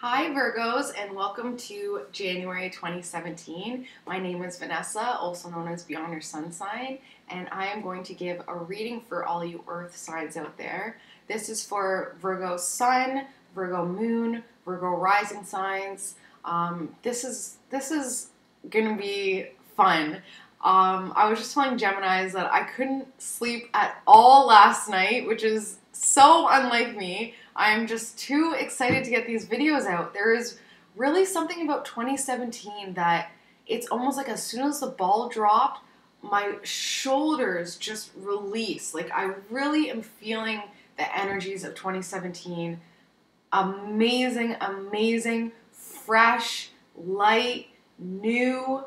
Hi Virgos, and welcome to January 2017. My name is Vanessa, also known as Beyond Your Sun Sign, and I am going to give a reading for all you Earth signs out there. This is for Virgo Sun, Virgo Moon, Virgo Rising signs. This is gonna be fun. I was just telling Geminis that I couldn't sleep at all last night, which is so unlike me. I'm just too excited to get these videos out. There is really something about 2017 that it's almost like as soon as the ball dropped, my shoulders just release. Like I really am feeling the energies of 2017. Amazing, amazing, fresh, light, new,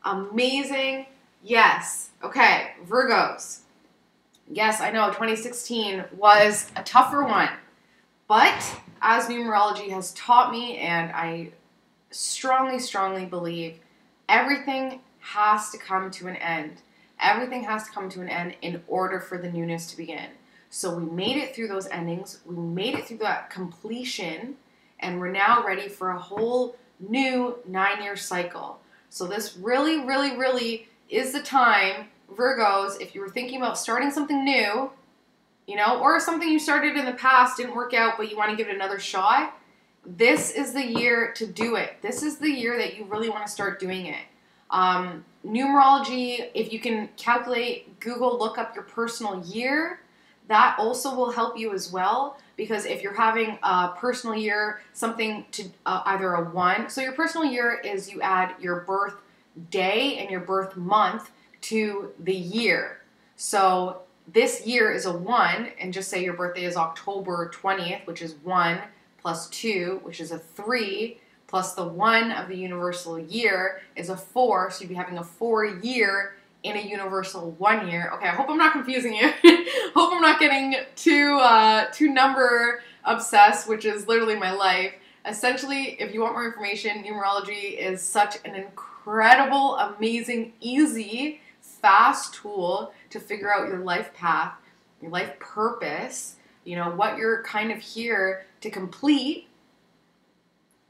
amazing. Yes. Okay, Virgos. Yes, I know 2016 was a tougher one. But as numerology has taught me, and I strongly, strongly believe, everything has to come to an end. Everything has to come to an end in order for the newness to begin. So we made it through those endings. We made it through that completion, and we're now ready for a whole new 9-year cycle. So this really, really, really is the time, Virgos, if you were thinking about starting something new, you know, or something you started in the past didn't work out, but you want to give it another shot, this is the year to do it. This is the year that you really want to start doing it. Numerology, if you can calculate, Google, look up your personal year, that also will help you as well, because if you're having a personal year, something to either a 1, so your personal year is you add your birth day and your birth month to the year. So this year is a 1, and just say your birthday is October 20th, which is 1 plus 2, which is a 3, plus the 1 of the universal year is a 4, so you'd be having a 4-year in a universal 1 year. Okay, I hope I'm not confusing you. Hope I'm not getting too number obsessed, which is literally my life. Essentially, if you want more information, numerology is such an incredible, amazing, easy, fast tool to figure out your life path, your life purpose, you know, what you're kind of here to complete,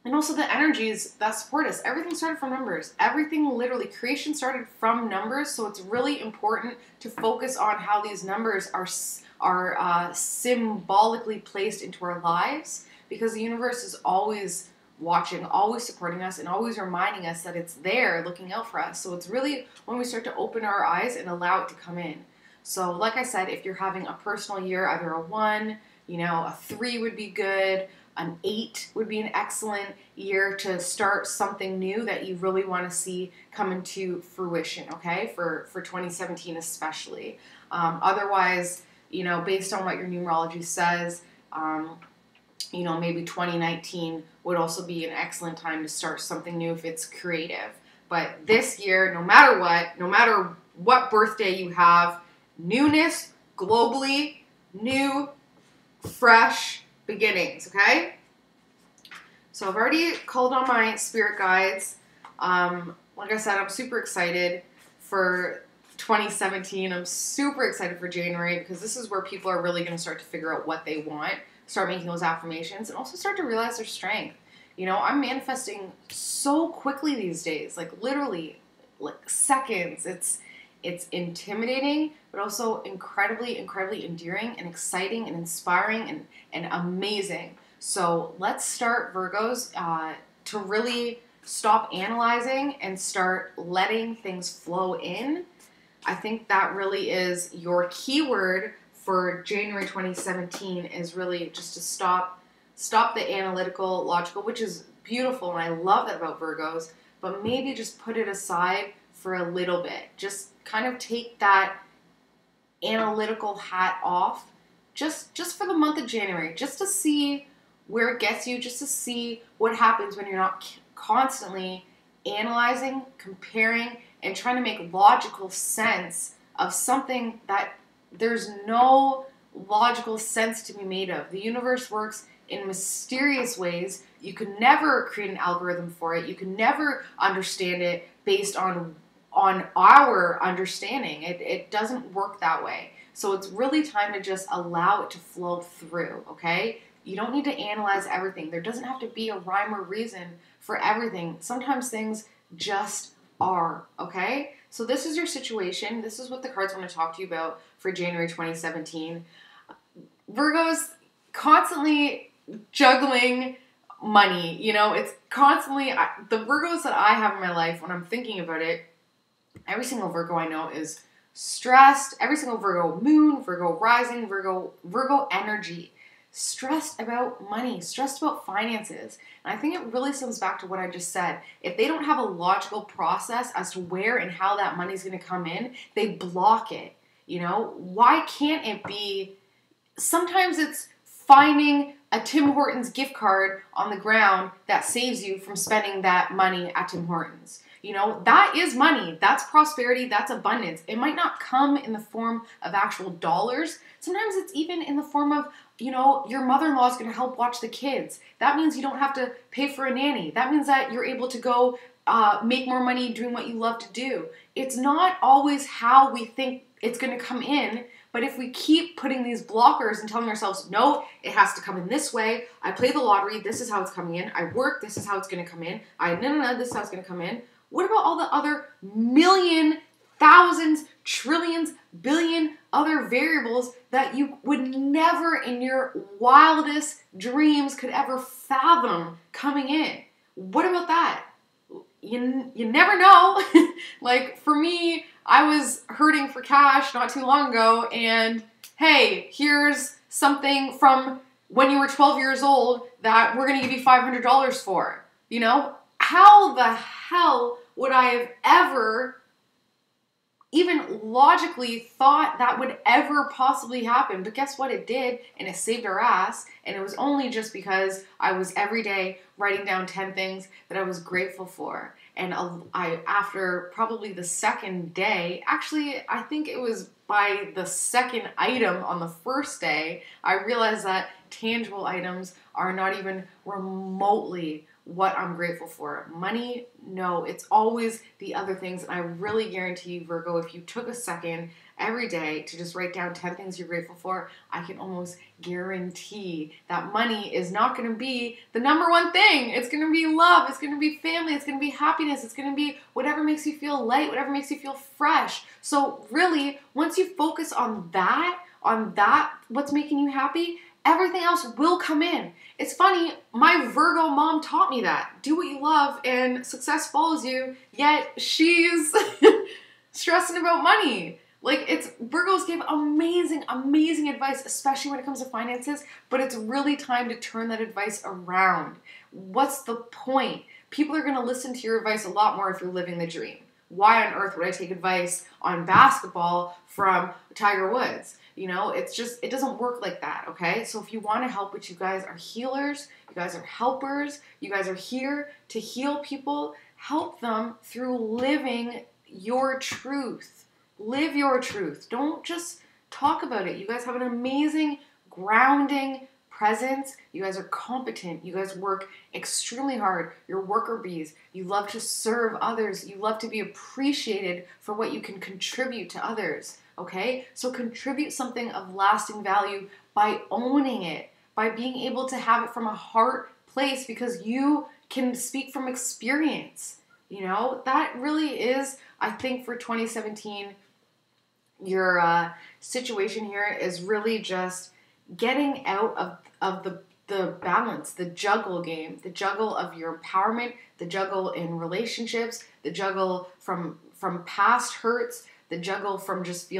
and also the energies that support us. Everything started from numbers. Everything, literally, creation started from numbers, so it's really important to focus on how these numbers are symbolically placed into our lives, because the universe is always watching, always supporting us, and always reminding us that it's there looking out for us. So it's really when we start to open our eyes and allow it to come in. So like I said, if you're having a personal year, either a 1, you know, a 3 would be good, an 8 would be an excellent year to start something new that you really want to see come into fruition, okay, for 2017 especially. Otherwise, you know, based on what your numerology says, you know, maybe 2019 would also be an excellent time to start something new if it's creative. But this year, no matter what birthday you have, newness, globally, new, fresh beginnings, okay? So I've already called on my spirit guides. Like I said, I'm super excited for 2017. I'm super excited for January, because this is where people are really going to start to figure out what they want, start making those affirmations, and also start to realize their strength. You know, I'm manifesting so quickly these days, like literally, like seconds. It's intimidating, but also incredibly, incredibly endearing and exciting and inspiring and amazing. So let's start, Virgos, to really stop analyzing and start letting things flow in. I think that really is your keyword for January 2017, is really just to stop the analytical, logical, which is beautiful, and I love that about Virgos, but maybe just put it aside for a little bit. Just kind of take that analytical hat off just for the month of January, just to see where it gets you, just to see what happens when you're not constantly analyzing, comparing, and trying to make logical sense of something that there's no logical sense to be made of. The universe works in mysterious ways. You can never create an algorithm for it. You can never understand it based on our understanding. It doesn't work that way. So it's really time to just allow it to flow through, okay? You don't need to analyze everything. There doesn't have to be a rhyme or reason for everything. Sometimes things just are, okay? So this is your situation. This is what the cards want to talk to you about for January 2017. Virgo's constantly juggling money. You know, it's constantly, the Virgos that I have in my life, when I'm thinking about it, every single Virgo I know is stressed. Every single Virgo moon, Virgo rising, Virgo energy. Stressed about money, stressed about finances. And I think it really stems back to what I just said. If they don't have a logical process as to where and how that money's going to come in, they block it. You know, why can't it be? Sometimes it's finding a Tim Hortons gift card on the ground that saves you from spending that money at Tim Hortons. You know, that is money. That's prosperity. That's abundance. It might not come in the form of actual dollars. Sometimes it's even in the form of, you know, your mother-in-law is going to help watch the kids. That means you don't have to pay for a nanny. That means that you're able to go make more money doing what you love to do. It's not always how we think it's going to come in, but if we keep putting these blockers and telling ourselves, no, it has to come in this way. I play the lottery. This is how it's coming in. I work. This is how it's going to come in. No, this is how it's going to come in. What about all the other million, thousands, trillions, billion other variables that you would never in your wildest dreams could ever fathom coming in? What about that? You never know. Like for me, I was hurting for cash not too long ago, and hey, here's something from when you were 12 years old that we're going to give you $500 for. You know, how the hell would I have ever even logically thought that would ever possibly happen? But guess what? It did, and it saved our ass. And it was only just because I was every day writing down 10 things that I was grateful for. And after probably the second day, actually, I think it was by the second item on the first day, I realized that tangible items are not even remotely what I'm grateful for. Money, no, it's always the other things. And I really guarantee you, Virgo, if you took a second every day to just write down 10 things you're grateful for, I can almost guarantee that money is not going to be the number one thing. It's going to be love. It's going to be family. It's going to be happiness. It's going to be whatever makes you feel light, whatever makes you feel fresh. So really, once you focus on that, what's making you happy, everything else will come in. It's funny, my Virgo mom taught me that. Do what you love and success follows you, yet she's stressing about money. Like, Virgos give amazing, amazing advice, especially when it comes to finances, but it's really time to turn that advice around. What's the point? People are going to listen to your advice a lot more if you're living the dream. Why on earth would I take advice on basketball from Tiger Woods? You know, it doesn't work like that, okay? So if you want to help, which you guys are healers, you guys are helpers, you guys are here to heal people, help them through living your truth. Live your truth. Don't just talk about it. You guys have an amazing, grounding presence. You guys are competent. You guys work extremely hard. You're worker bees. You love to serve others. You love to be appreciated for what you can contribute to others. Okay? So contribute something of lasting value by owning it, by being able to have it from a heart place because you can speak from experience. You know, that really is, I think for 2017, your situation here is really just getting out of the balance, the juggle game, the juggle of your empowerment, the juggle in relationships, the juggle from past hurts, the juggle from just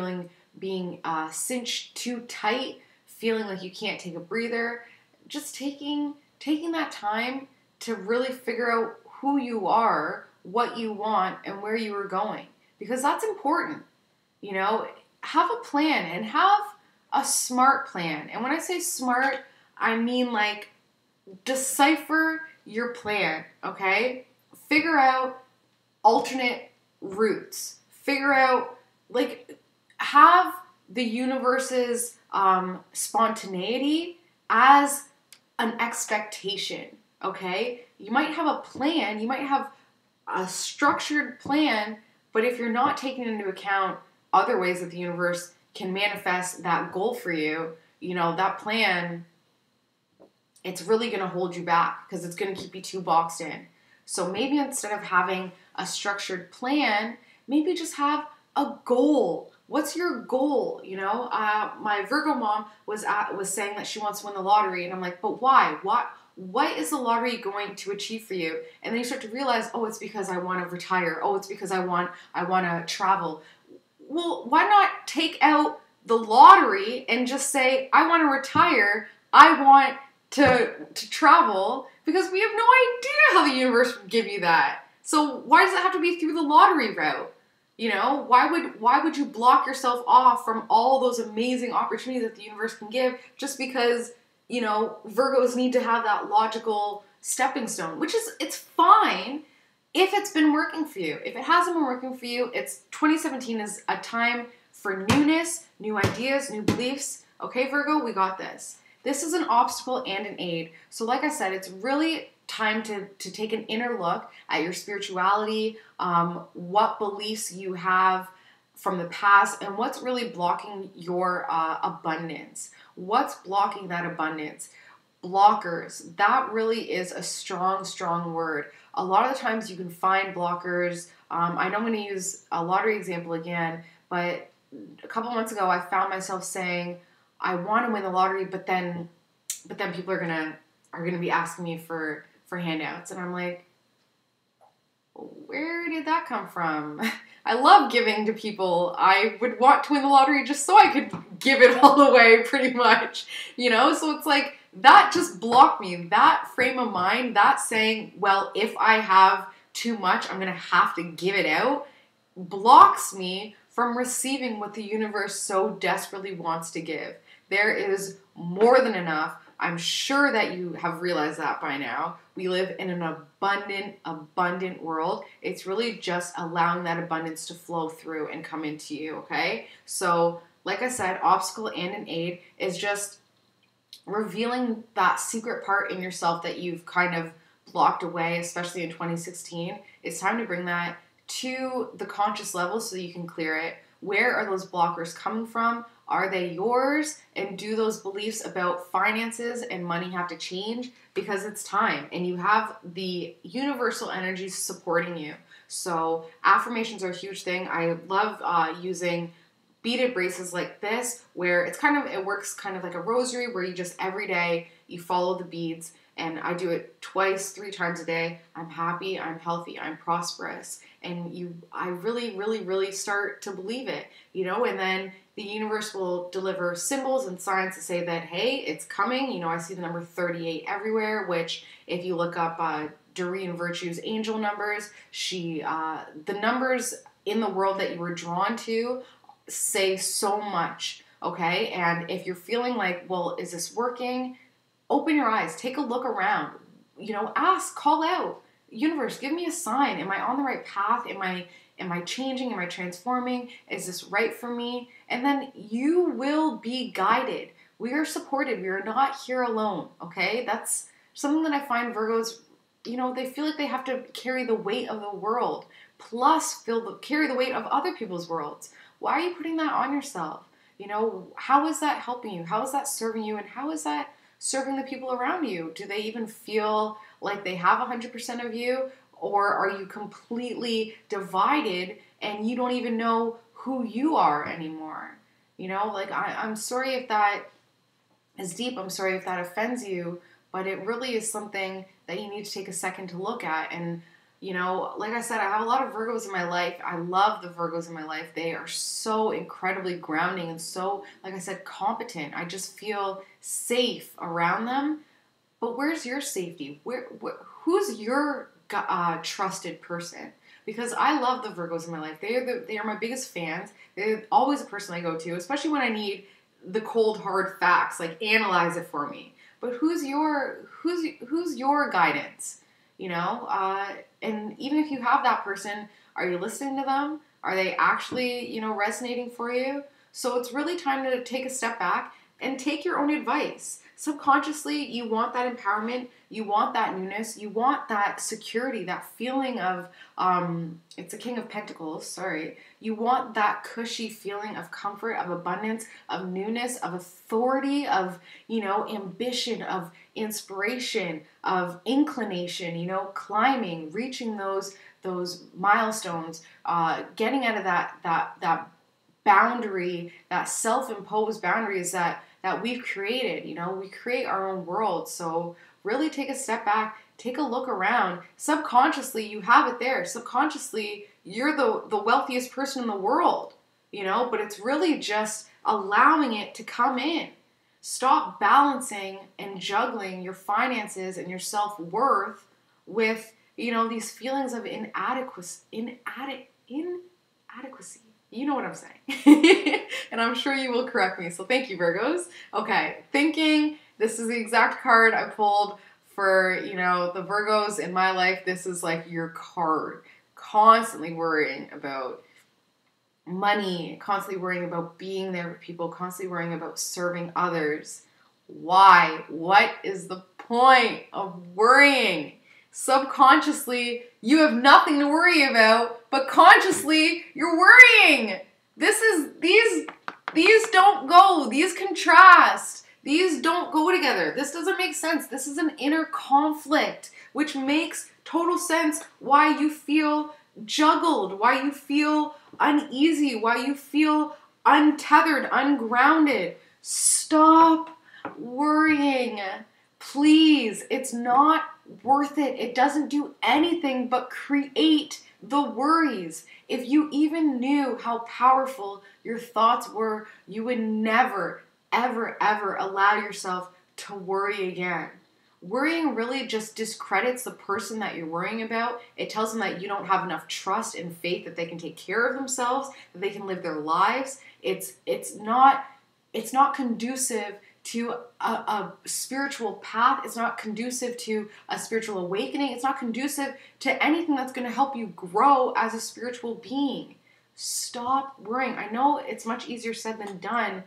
being cinched too tight, feeling like you can't take a breather, just taking that time to really figure out who you are, what you want, and where you are going. Because that's important. You know, have a plan and have a smart plan. And when I say smart, I mean like decipher your plan, okay? Figure out alternate routes. Figure out, like, have the universe's spontaneity as an expectation, okay? You might have a plan, you might have a structured plan, but if you're not taking into account other ways that the universe can manifest that goal for you, you know, that plan it's really going to hold you back because it's going to keep you too boxed in. So maybe instead of having a structured plan, maybe just have a goal. What's your goal? You know, my Virgo mom was saying that she wants to win the lottery, and I'm like, but why? What is the lottery going to achieve for you? And then you start to realize, oh, it's because I want to retire. Oh, it's because I want to travel. Well, why not take out the lottery and just say, I want to retire. I want to travel, because we have no idea how the universe would give you that. So why does it have to be through the lottery route? You know, why would you block yourself off from all those amazing opportunities that the universe can give just because, you know, Virgos need to have that logical stepping stone, which is, it's fine if it's been working for you. If it hasn't been working for you, 2017 is a time for newness, new ideas, new beliefs. Okay, Virgo, we got this. This is an obstacle and an aid. So like I said, it's really time to take an inner look at your spirituality, what beliefs you have from the past, and what's really blocking your abundance. What's blocking that abundance? Blockers. That really is a strong, strong word. A lot of the times you can find blockers. I know I'm going to use a lottery example again, but a couple months ago I found myself saying, I want to win the lottery, but then people are gonna be asking me for handouts, and I'm like, where did that come from? I love giving to people. I would want to win the lottery just so I could give it all away, pretty much, you know. So it's like that just blocked me. That frame of mind, that saying, well, if I have too much, I'm gonna have to give it out, blocks me from receiving what the universe so desperately wants to give. There is more than enough. I'm sure that you have realized that by now. We live in an abundant world. It's really just allowing that abundance to flow through and come into you, okay? So, like I said, obstacle and an aid is just revealing that secret part in yourself that you've kind of blocked away, especially in 2016. It's time to bring that to the conscious level so you can clear it. Where are those blockers coming from? Are they yours? And do those beliefs about finances and money have to change? Because it's time, and you have the universal energies supporting you. So affirmations are a huge thing. I love using beaded bracelets like this, where it works kind of like a rosary, where you just every day you follow the beads. And I do it 3 times a day. I'm happy, I'm healthy, I'm prosperous. And I really, really, really start to believe it, you know, and then the universe will deliver symbols and signs to say that, hey, it's coming. You know, I see the number 38 everywhere, which if you look up Doreen Virtue's angel numbers, the numbers in the world that you were drawn to say so much, okay? And if you're feeling like, well, is this working? Open your eyes, take a look around, you know, ask, call out, universe, give me a sign. Am I on the right path? Am I changing? Am I transforming? Is this right for me? And then you will be guided. We are supported. We are not here alone, okay? That's something that I find Virgos, you know, they feel like they have to carry the weight of the world, plus carry the weight of other people's worlds. Why are you putting that on yourself? You know, how is that helping you? How is that serving you? And how is that serving the people around you? Do they even feel like they have 100% of you? Or are you completely divided and you don't even know who you are anymore? You know, like I'm sorry if that is deep. I'm sorry if that offends you, but it really is something that you need to take a second to look at. And, you know, like I said, I have a lot of Virgos in my life. I love the Virgos in my life. They are so incredibly grounding and so, like I said, competent. I just feel safe around them. But where's your safety? Who's your trusted person? Because I love the Virgos in my life. They are my biggest fans. They're always a person I go to, especially when I need the cold hard facts, like analyze it for me. But who's your guidance? You know, and even if you have that person, are you listening to them? Are they actually, you know, resonating for you? So it's really time to take a step back and take your own advice. Subconsciously, you want that empowerment, you want that newness, you want that security, that feeling of, it's a King of Pentacles, sorry. You want that cushy feeling of comfort, of abundance, of newness, of authority, of, you know, ambition, of inspiration, of inclination, you know, climbing, reaching those milestones, getting out of that boundary, that self-imposed boundaries that we've created. You know, we create our own world. So really take a step back, take a look around. Subconsciously, you have it there. Subconsciously, you're the wealthiest person in the world, you know, but it's really just allowing it to come in. Stop balancing and juggling your finances and your self-worth with, you know, these feelings of inadequacy. You know what I'm saying. And I'm sure you will correct me. So thank you, Virgos. Okay, thinking. This is the exact card I pulled for, you know, the Virgos in my life. This is like your card. Constantly worrying about money, constantly worrying about being there for people, constantly worrying about serving others. Why? What is the point of worrying? Subconsciously, you have nothing to worry about, but consciously, you're worrying. These don't go. These contrast. These don't go together. This doesn't make sense. This is an inner conflict, which makes total sense why you feel juggled, why you feel uneasy, why you feel untethered, ungrounded. Stop worrying. Please. It's not worth it. It doesn't do anything but create the worries. If you even knew how powerful your thoughts were, you would never, ever, ever allow yourself to worry again. Worrying really just discredits the person that you're worrying about. It tells them that you don't have enough trust and faith that they can take care of themselves, that they can live their lives. It's not conducive to a spiritual path. It's not conducive to a spiritual awakening. It's not conducive to anything that's going to help you grow as a spiritual being. Stop worrying. I know it's much easier said than done,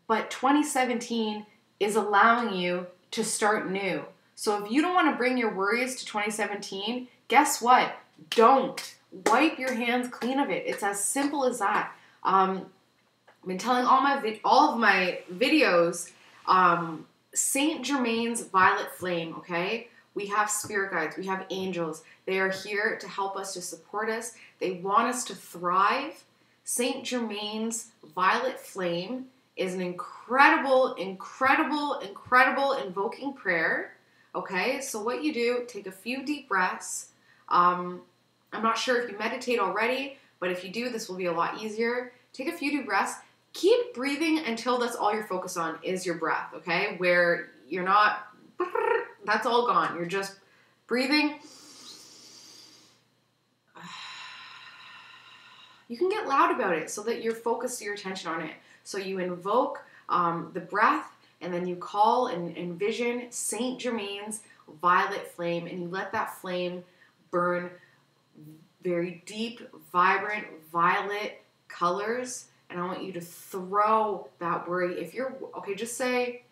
but 2017 is allowing you to start new. So if you don't want to bring your worries to 2017, guess what? Don't. Wipe your hands clean of it. It's as simple as that. I've been telling all of my videos, Saint Germain's violet flame, okay? We have spirit guides, we have angels. They are here to help us, to support us. They want us to thrive. Saint Germain's violet flame is an incredible, incredible, incredible invoking prayer, okay? So what you do, take a few deep breaths. I'm not sure if you meditate already, but if you do, this will be a lot easier. Take a few deep breaths. Keep breathing until that's all you're focused on is your breath, okay? Where you're not, that's all gone. You're just breathing. You can get loud about it so that you're focused your attention on it. So you invoke the breath, and then you call and envision Saint Germain's violet flame, and you let that flame burn very deep, vibrant, violet colors. And I want you to throw that worry. If you're, okay, just say,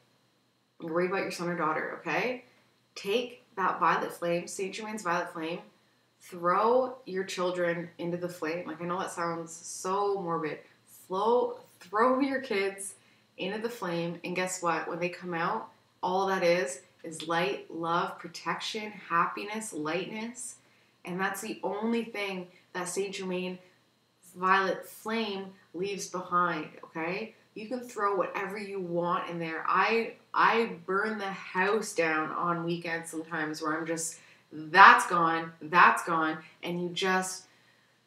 worry about your son or daughter, okay? Take that violet flame, Saint Germain's violet flame, throw your children into the flame. Like, I know that sounds so morbid. Throw your kids into the flame, and guess what? When they come out, all that is light, love, protection, happiness, lightness. And that's the only thing that Saint Germain violet flame leaves behind, okay? You can throw whatever you want in there. I burn the house down on weekends sometimes where I'm just, that's gone, and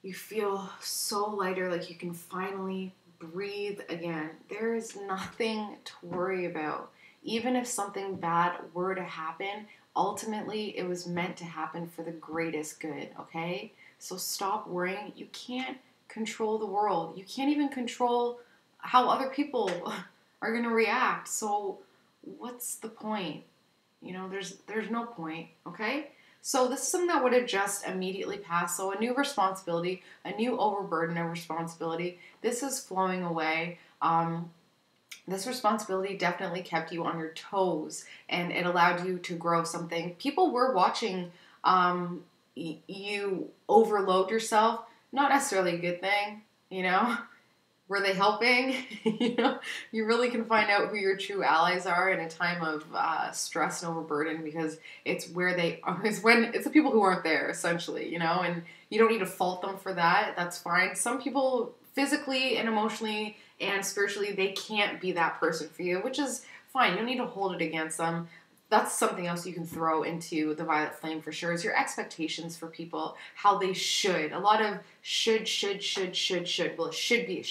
you feel so lighter, like you can finally breathe again. There is nothing to worry about. Even if something bad were to happen, ultimately it was meant to happen for the greatest good, okay? So stop worrying. You can't control the world. You can't even control how other people are going to react. So what's the point? You know, there's no point, okay? So this is something that would have just immediately passed. So a new responsibility, a new overburden of responsibility. This is flowing away. This responsibility definitely kept you on your toes, and it allowed you to grow something. People were watching you overload yourself. Not necessarily a good thing, you know? Were they helping? You know, you really can find out who your true allies are in a time of stress and overburden, because it's where they are. It's the people who aren't there, essentially, you know, and you don't need to fault them for that. That's fine. Some people physically and emotionally and spiritually, they can't be that person for you, which is fine. You don't need to hold it against them. That's something else you can throw into the violet flame for sure, is your expectations for people, how they should. A lot of should. Well, it should be.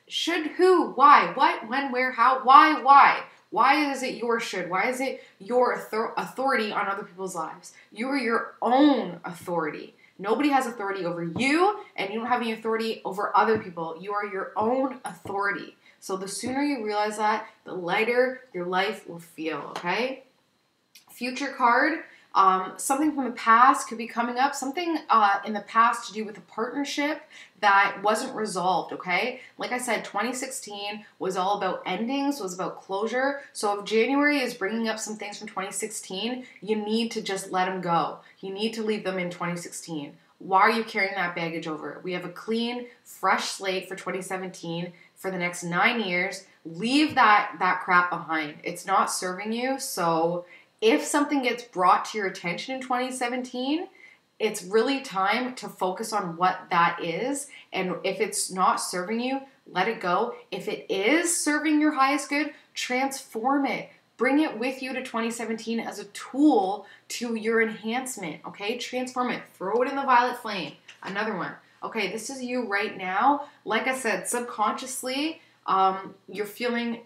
Should who? Why? What? When? Where? How? Why? Why is it your should? Why is it your authority on other people's lives? You are your own authority. Nobody has authority over you, and you don't have any authority over other people. You are your own authority. So the sooner you realize that, the lighter your life will feel, okay? Future card, something from the past could be coming up, something in the past to do with a partnership that wasn't resolved, okay? Like I said, 2016 was all about endings, was about closure. So if January is bringing up some things from 2016, you need to just let them go. You need to leave them in 2016. Why are you carrying that baggage over? We have a clean, fresh slate for 2017 for the next 9 years. Leave that crap behind. It's not serving you. So if something gets brought to your attention in 2017, it's really time to focus on what that is. And if it's not serving you, let it go. If it is serving your highest good, transform it. Bring it with you to 2017 as a tool to your enhancement, okay? Transform it. Throw it in the violet flame. Another one. Okay, this is you right now. Like I said, subconsciously, you're feeling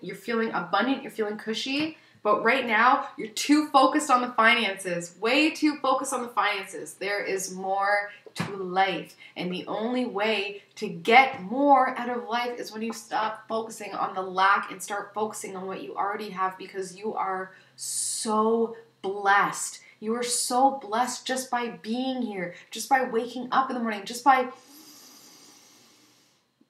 abundant, you're feeling cushy, but right now, you're too focused on the finances. Way too focused on the finances. There is more to life. And the only way to get more out of life is when you stop focusing on the lack and start focusing on what you already have, because you are so blessed. You are so blessed just by being here, just by waking up in the morning,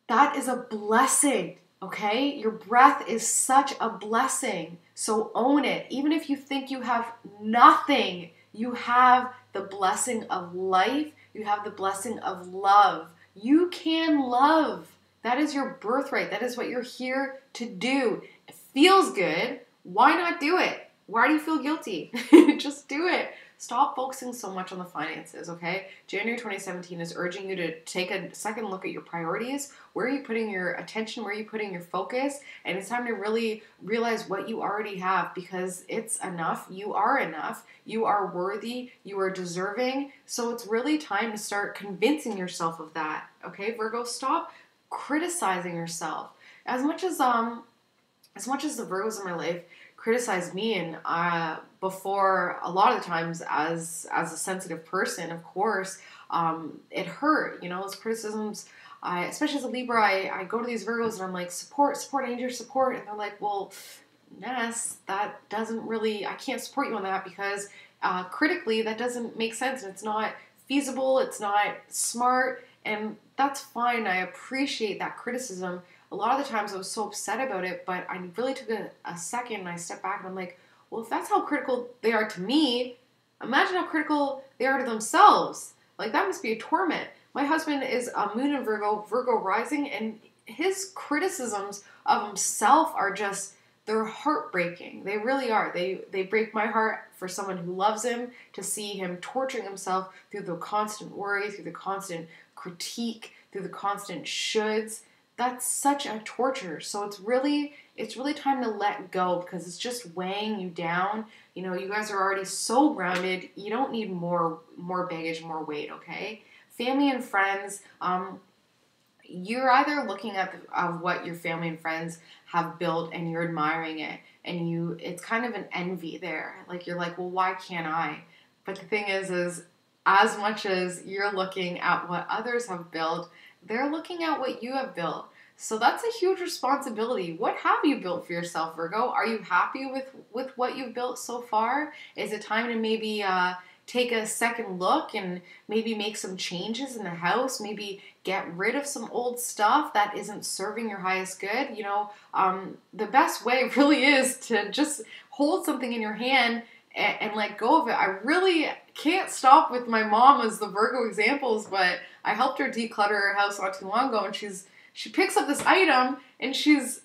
that is a blessing. Okay? Your breath is such a blessing. So own it. Even if you think you have nothing, you have the blessing of life. You have the blessing of love. You can love. That is your birthright. That is what you're here to do. It feels good. Why not do it? Why do you feel guilty? Just do it. Stop focusing so much on the finances, okay? January 2017 is urging you to take a second look at your priorities. Where are you putting your attention? Where are you putting your focus? And it's time to really realize what you already have, because it's enough. You are enough. You are worthy. You are deserving. So it's really time to start convincing yourself of that, okay? Virgo, stop criticizing yourself. As much as the Virgos in my life criticize me, and before, a lot of the times as a sensitive person, of course, it hurt, you know, those criticisms. Especially as a Libra, I go to these Virgos and I'm like, support, Angel, support, and they're like, well, Ness, that doesn't really, I can't support you on that, because critically that doesn't make sense, and it's not feasible, it's not smart, and that's fine. I appreciate that criticism. A lot of the times I was so upset about it, but I really took a second and I stepped back and I'm like, well, if that's how critical they are to me, imagine how critical they are to themselves. Like, that must be a torment. My husband is a moon in Virgo, Virgo rising, and his criticisms of himself are just, they're heartbreaking. They really are. They break my heart for someone who loves him, to see him torturing himself through the constant worry, through the constant critique, through the constant shoulds. That's such a torture. So it's really time to let go, because it's just weighing you down. You know, you guys are already so grounded. You don't need more baggage, more weight, okay? Family and friends, you're either looking at what your family and friends have built and you're admiring it, and it's kind of an envy there. Like, you're like, well, why can't I? But the thing is as much as you're looking at what others have built, they're looking at what you have built. So that's a huge responsibility. What have you built for yourself, Virgo? Are you happy with what you've built so far? Is it time to maybe take a second look and maybe make some changes in the house? Maybe get rid of some old stuff that isn't serving your highest good? You know, the best way really is to just hold something in your hand and let go of it. I really can't stop with my mom as the Virgo examples, but I helped her declutter her house not too long ago, and she's She picks up this item and she's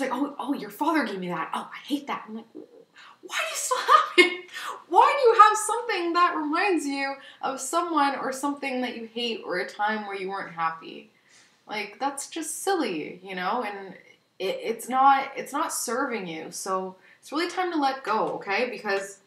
like, oh, your father gave me that. Oh, I hate that. I'm like, why do you still have it? Why do you have something that reminds you of someone or something that you hate or a time where you weren't happy? Like, that's just silly, you know, and it's not serving you. So it's really time to let go, okay? Because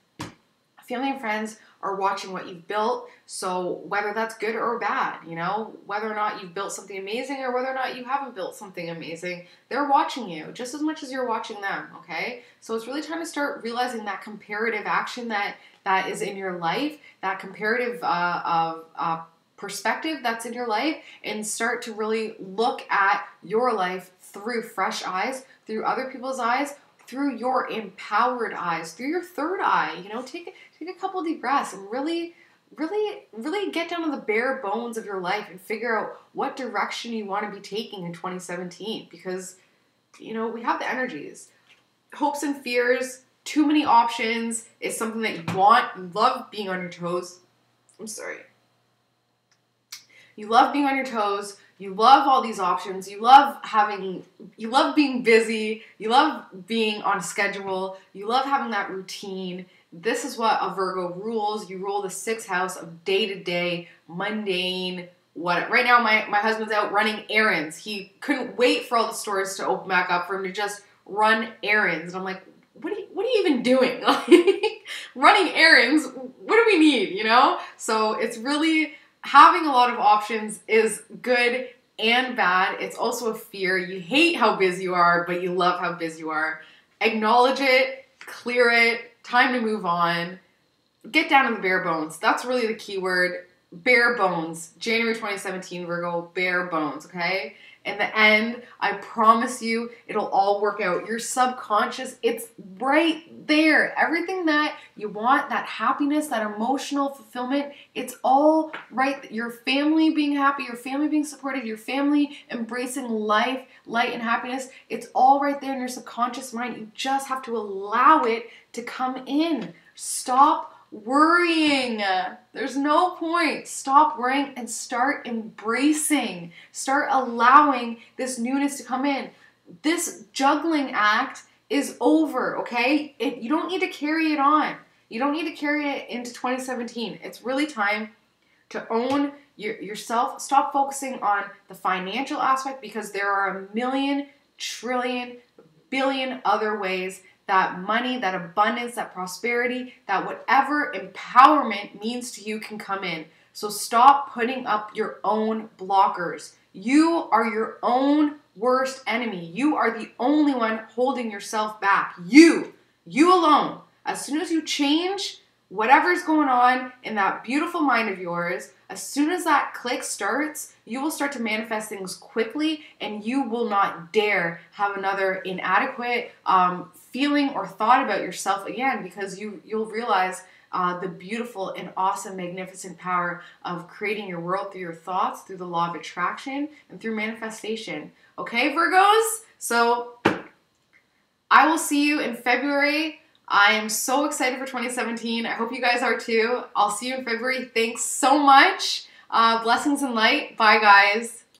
family and friends are watching what you've built, so whether that's good or bad, you know, whether or not you've built something amazing or whether or not you haven't built something amazing, they're watching you just as much as you're watching them, okay? So it's really time to start realizing that comparative action that is in your life, that comparative perspective that's in your life, and start to really look at your life through fresh eyes, through other people's eyes, through your empowered eyes, through your third eye. You know, take a couple deep breaths and really get down to the bare bones of your life and figure out what direction you want to be taking in 2017, because, you know, we have the energies. Hopes and fears, too many options is something that you want. You love being on your toes. I'm sorry. You love being on your toes. You love all these options. You love being busy. You love being on schedule. You love having that routine. This is what a Virgo rules. You rule the 6th house of day-to-day, mundane, what. Right now, my husband's out running errands. He couldn't wait for all the stores to open back up for him to just run errands. And I'm like, what are you even doing? Running errands, what do we need, you know? So it's really, having a lot of options is good and bad. It's also a fear. You hate how busy you are, but you love how busy you are. Acknowledge it, clear it, time to move on. Get down to the bare bones. That's really the key word. Bare bones. January 2017, Virgo, bare bones, okay? In the end, I promise you, it'll all work out. Your subconscious, it's right there. Everything that you want, that happiness, that emotional fulfillment, it's all right. Your family being happy, your family being supported, your family embracing life, light, and happiness, it's all right there in your subconscious mind. You just have to allow it to come in. Stop worrying. There's no point. Stop worrying and start embracing. Start allowing this newness to come in. This juggling act is over, okay? You don't need to carry it on. You don't need to carry it into 2017. It's really time to own yourself. Stop focusing on the financial aspect, because there are a million, trillion, billion other ways that money, that abundance, that prosperity, that whatever empowerment means to you can come in. So stop putting up your own blockers. You are your own worst enemy. You are the only one holding yourself back. You alone. As soon as you change whatever's going on in that beautiful mind of yours, as soon as that click starts, you will start to manifest things quickly, and you will not dare have another inadequate feeling or thought about yourself again, because you'll realize the beautiful and awesome, magnificent power of creating your world through your thoughts, through the law of attraction, and through manifestation. Okay, Virgos? So I will see you in February. I am so excited for 2017. I hope you guys are too. I'll see you in February. Thanks so much. Blessings and light. Bye, guys.